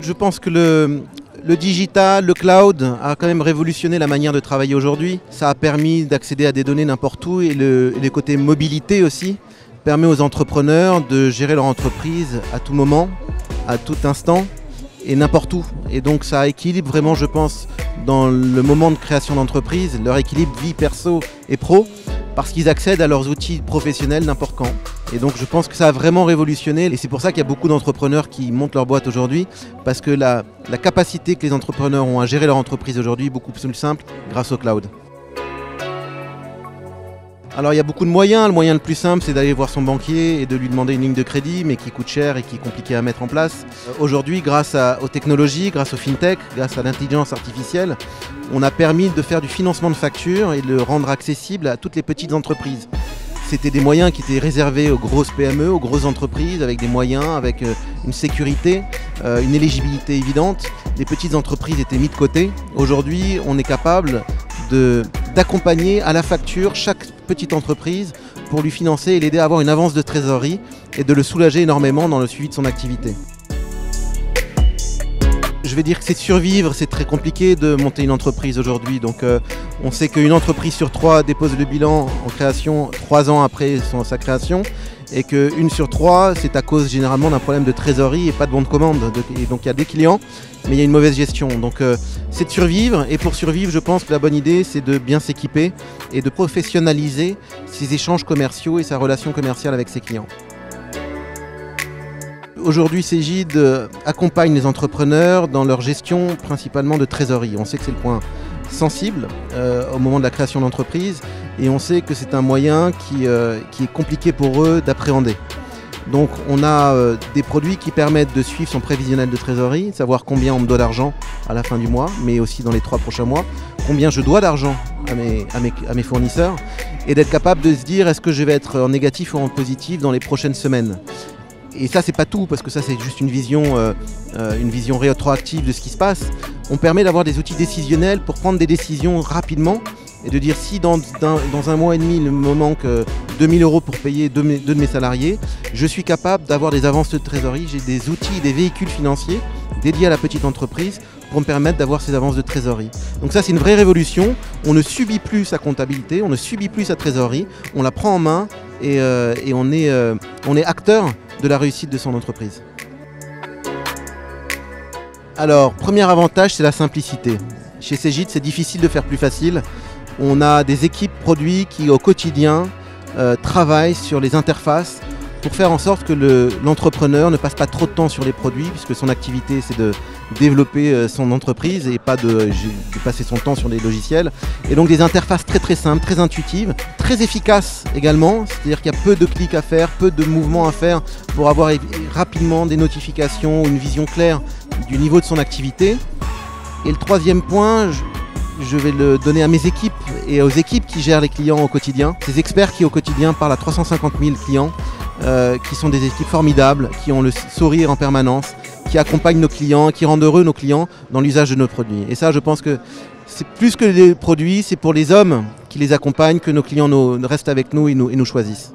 Je pense que le digital, le cloud a quand même révolutionné la manière de travailler aujourd'hui. Ça a permis d'accéder à des données n'importe où et les côtés mobilité aussi permet aux entrepreneurs de gérer leur entreprise à tout moment, à tout instant et n'importe où. Et donc ça équilibre vraiment, je pense, dans le moment de création d'entreprise, leur équilibre vie perso et pro, parce qu'ils accèdent à leurs outils professionnels n'importe quand. Et donc je pense que ça a vraiment révolutionné et c'est pour ça qu'il y a beaucoup d'entrepreneurs qui montent leur boîte aujourd'hui, parce que la capacité que les entrepreneurs ont à gérer leur entreprise aujourd'hui est beaucoup plus simple grâce au cloud. Alors il y a beaucoup de moyens. Le moyen le plus simple, c'est d'aller voir son banquier et de lui demander une ligne de crédit, mais qui coûte cher et qui est compliqué à mettre en place. Aujourd'hui, grâce aux technologies, grâce au fintech, grâce à l'intelligence artificielle, on a permis de faire du financement de factures et de le rendre accessible à toutes les petites entreprises. C'était des moyens qui étaient réservés aux grosses PME, aux grosses entreprises, avec des moyens, avec une sécurité, une éligibilité évidente. Les petites entreprises étaient mises de côté. Aujourd'hui, on est capable d'accompagner à la facture chaque petite entreprise pour lui financer et l'aider à avoir une avance de trésorerie et de le soulager énormément dans le suivi de son activité. Je vais dire que c'est survivre, c'est très compliqué de monter une entreprise aujourd'hui. Donc on sait qu'une entreprise sur 3 dépose le bilan en création 3 ans après sa création, et qu'une sur 3, c'est à cause généralement d'un problème de trésorerie et pas de bon de commande. Et donc il y a des clients, mais il y a une mauvaise gestion. Donc c'est de survivre, et pour survivre, je pense que la bonne idée, c'est de bien s'équiper et de professionnaliser ses échanges commerciaux et sa relation commerciale avec ses clients. Aujourd'hui, Cegid accompagne les entrepreneurs dans leur gestion principalement de trésorerie. On sait que c'est le point sensible au moment de la création d'entreprise, et on sait que c'est un moyen qui est compliqué pour eux d'appréhender. Donc on a des produits qui permettent de suivre son prévisionnel de trésorerie, savoir combien on me doit d'argent à la fin du mois, mais aussi dans les 3 prochains mois, combien je dois d'argent à mes fournisseurs, et d'être capable de se dire est-ce que je vais être en négatif ou en positif dans les prochaines semaines. Et ça, c'est pas tout, parce que ça, c'est juste une vision rétroactive de ce qui se passe. On permet d'avoir des outils décisionnels pour prendre des décisions rapidement et de dire si dans un mois et demi, il me manque 2 000 € pour payer 2 de mes salariés, je suis capable d'avoir des avances de trésorerie. J'ai des outils, des véhicules financiers dédiés à la petite entreprise pour me permettre d'avoir ces avances de trésorerie. Donc ça, c'est une vraie révolution. On ne subit plus sa comptabilité, on ne subit plus sa trésorerie, on la prend en main et on est acteur de la réussite de son entreprise. Alors, premier avantage, c'est la simplicité. Chez Cegid, c'est difficile de faire plus facile. On a des équipes produits qui, au quotidien, travaillent sur les interfaces pour faire en sorte que l'entrepreneur ne passe pas trop de temps sur les produits, puisque son activité, c'est de développer son entreprise et pas de passer son temps sur les logiciels. Et donc des interfaces très très simples, très intuitives, très efficaces également, c'est-à-dire qu'il y a peu de clics à faire, peu de mouvements à faire pour avoir rapidement des notifications, une vision claire du niveau de son activité. Et le troisième point, je vais le donner à mes équipes et aux équipes qui gèrent les clients au quotidien. Ces experts qui au quotidien parlent à 350 000 clients, qui sont des équipes formidables, qui ont le sourire en permanence, qui accompagnent nos clients, qui rendent heureux nos clients dans l'usage de nos produits. Et ça, je pense que c'est plus que les produits, c'est pour les hommes qui les accompagnent que nos clients restent avec nous et nous choisissent.